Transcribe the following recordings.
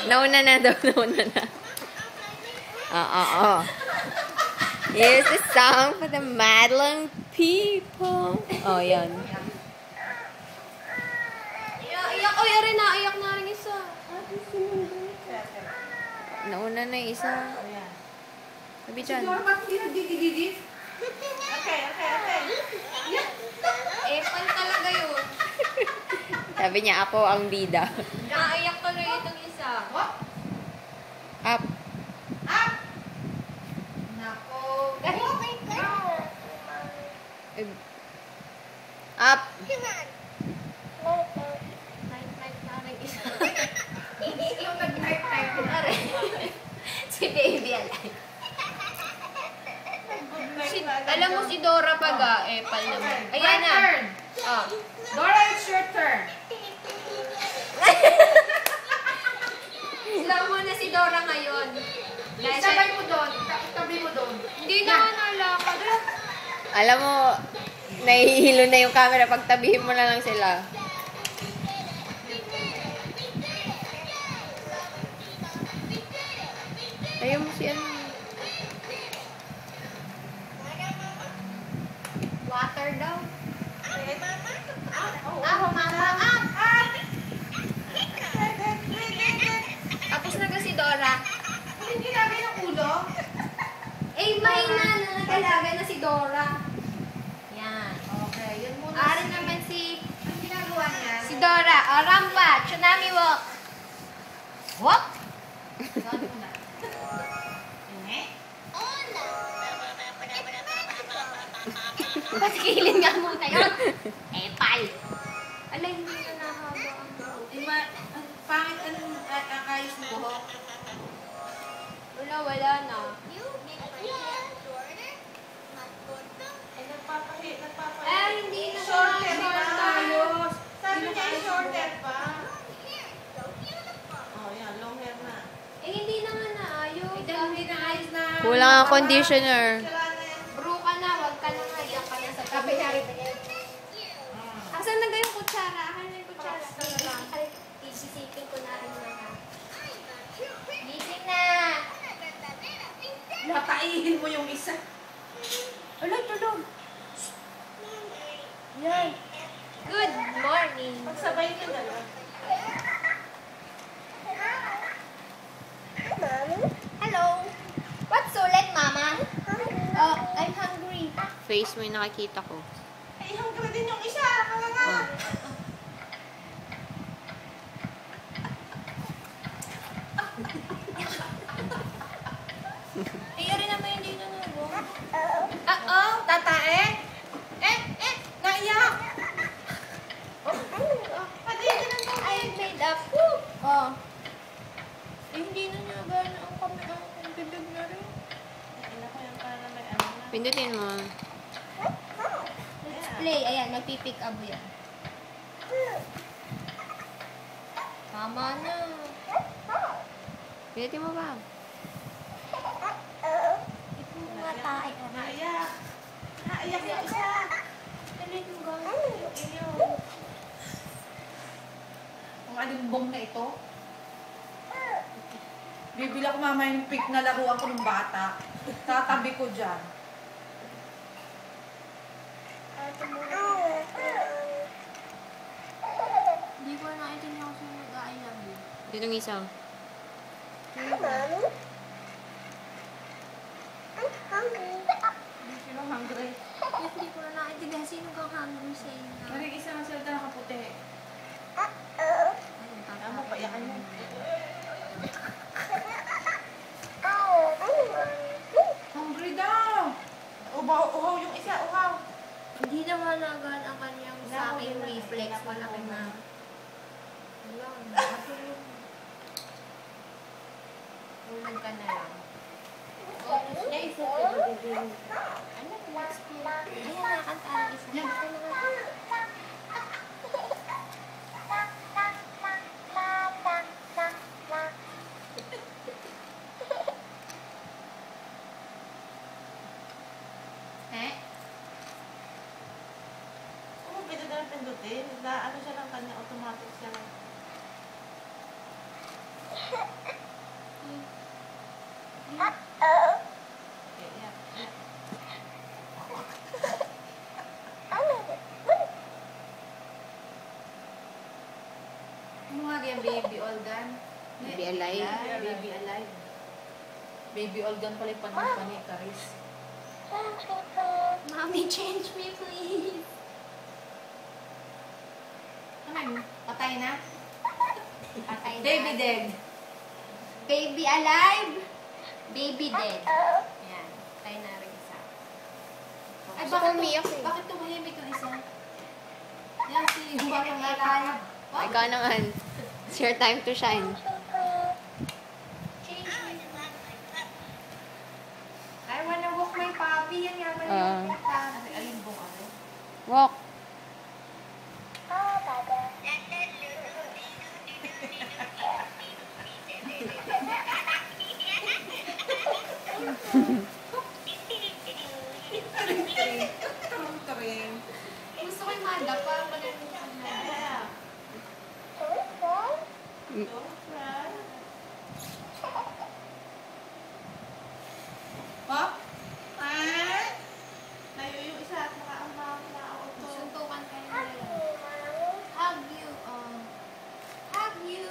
Nauna na daw, nauna na. Oo. Here's the song for the Madeline people. Oh, yan. Iyak, oh, yari na. Iyak na rin isa. Nauna na yung isa. Sabi dyan. Okay. Pan talaga yun. Sabi niya, ako ang bida. Naiyak tuloy itong isa. Up. Nako. Up. Night na rin isa. Yung nag-night na rin. Si baby alive. Alam mo si Dora pag Epal naman. Ayan na. Oh. Dora, it's your turn. Sila mo na si Dora ngayon. Sabay mo doon. Tabi mo doon. Hindi na nalakad. Alam mo, nahihilo na yung camera. Pagtabihin mo na lang sila. Ayaw mo si ano. Water daw. Mama. Tapos na si Dora. Hindi ginagay ng ulo. Mahina na nagalaga na si Dora. Yan. Okay, yun muna. Ari naman si Ang ginagawa niya. Si Dora. Rampa. Tsunami walk. Walk. Saan muna? Pasikilin nga muna yun. Epal. Alay, hindi na nahaba ang buhok. Ang pangit ang ayos ng buhok. Wala na. Hindi na Shorter siya na. tayo. Sabi niya shorter pa. Oh, yan. Long hair na. Hindi na nga naayos. Hindi na ayos na. Kulang ang conditioner. Sira na yan. Bro ka na, wag ka na nga. Diyan ka na sa tabi. Asan na yung kutsara? Asan na yung kutsara? Isisipin ko na rin na. Gising na! Mataihin mo yung isa. Ulit, tulog! Yan! Good morning! Magsabay ka na lang. Hello! What's ulit, Mama? Oh, I'm hungry. Face mo yung nakikita ko. Ay, hanggang din yung isa. Kalanga. Iyari naman yung dito na mo. Tatae? Naiyak. Pati ka ng I made up. Oh. Hindi na niya gana ang kamera. Ang bibig na rin. Ina ko yan para may ano na. Pindutin mo. Let's play. Ayan, magpipick up yan. Tama na. Pindutin mo ba? Ito mga tayo. Naiyak. Naiyak yung isa. Dali yung gana. Iyo. Ang alimbong na ito. Bibila ko mamaya yung pick na laruan ko ng bata. Tatabi ko dyan. Hindi ko na naiintindihan kung sino nag-I love you. Dito yung isa. Hindi sila hungry. Hindi ko na naiintindihan sino kang hungry sa inyo. Maring isa nga sila nakaputi. Tama, payakan mo. Hungry daw. Uhaw yung isa, uhaw. Hindi naman agad ang kanyang sa aking reflex. Malaki na. Wala, nakatulog. Tulog ka na lang. Oras niya, isa ko bibigyan. Ano, relax mo. Ayan, nakakanta ang isa. Yan. Pwede na pindutin. Ano siya ng kanya, automatic siya. Ano nga yan, baby Olgan? Baby alive. Baby alive. Baby Olgan pala yung panahon pa ni Karis. Mommy, change me, please. Ano yun? Patay na? Patay na. Baby dead. Baby alive. Baby dead. Yan. Patay na rin isa. Ay, Gusto ko umiyak eh. bakit tumahimik yung isa? Yan, si Huwag alive. Ikaw naman. It's your time to shine. Change me. I wanna walk my puppy. Yan nga ba yung alin bong ano? Walk. Gusto ko yung madapa. Magaling ka na. Pop? Ah? Tayo yung isa at nakaamang na ako to. Suntukan kayo nila. Hug you. Hug you.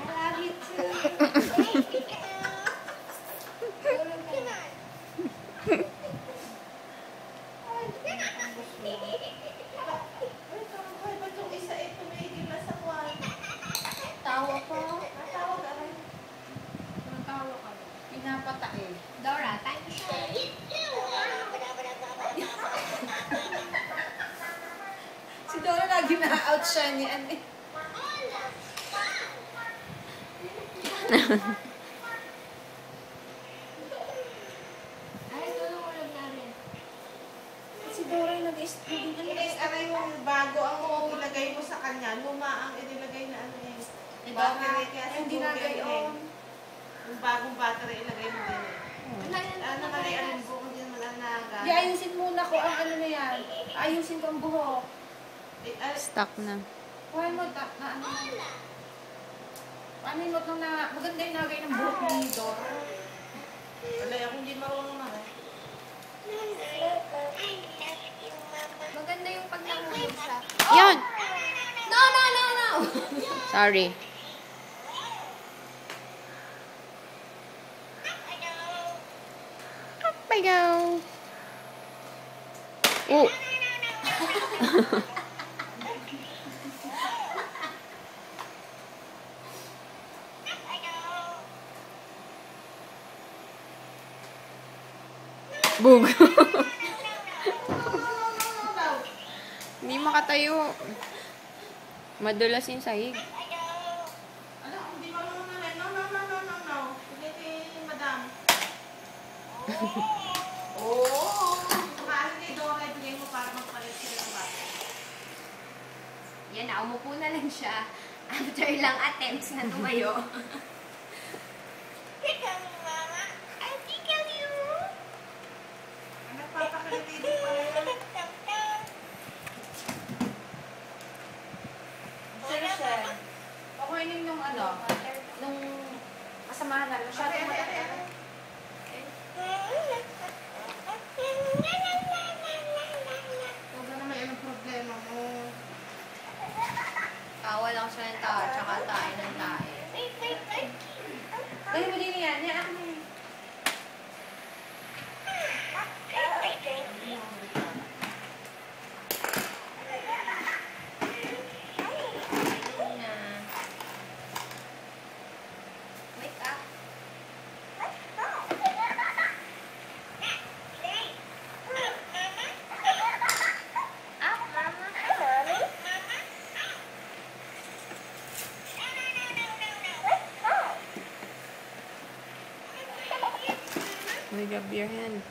I love you too. Tulog ka na. Ay, ba't yung isa eh, tumigil na sa kwan? Tawa po. Natawag ka rin. Anong tawa ka? Pinapatae. Dora, time to shine. Si Dora lagi na-out siya ni Ane. Ay, tulog na rin. Si Dora yung nag-study. Ano yung bago ang ilagay mo sa kanya, luma ang inilagay na ano eh. Battery, kaya Hindi na gayon. Yung bagong battery ilagay mo din eh. Ano nga rin, alin ko, hindi naman ang naga. Ayusin muna ko ang ano na yan. Ayusin ko ang buhok. Stuck na. Kuhain mo, na ano. Ano mo itong na, maganda yung nagay ng buhok ni Dora. Wala, ako hindi marunong na eh. Maganda yung pag nahulog siya. Yan! No, no, no, no! Sorry. Up I go. Oh. Bug. Hindi makatayo. Madulas yung sahig. Ano, hindi marunong na rin. No, no, no, no, no, no. Hindi kay madam. Oo. Mahal kay Dora, ibigay mo para magpalit sila ng bata. Yan na, umupo na lang siya. After lang attempts na tumayo. Nagpapakaliti din pala yan. Seriously. Okay din yung ano, nung kasamahan namin. Masyadong matagal. Huwag na naman yung problema mo. Tawa lang siya ng tawa, tsaka tayo ng tayo. Dahil mo din yan. Yan ako. Na. Wake up. Up, mama. May grab your hand.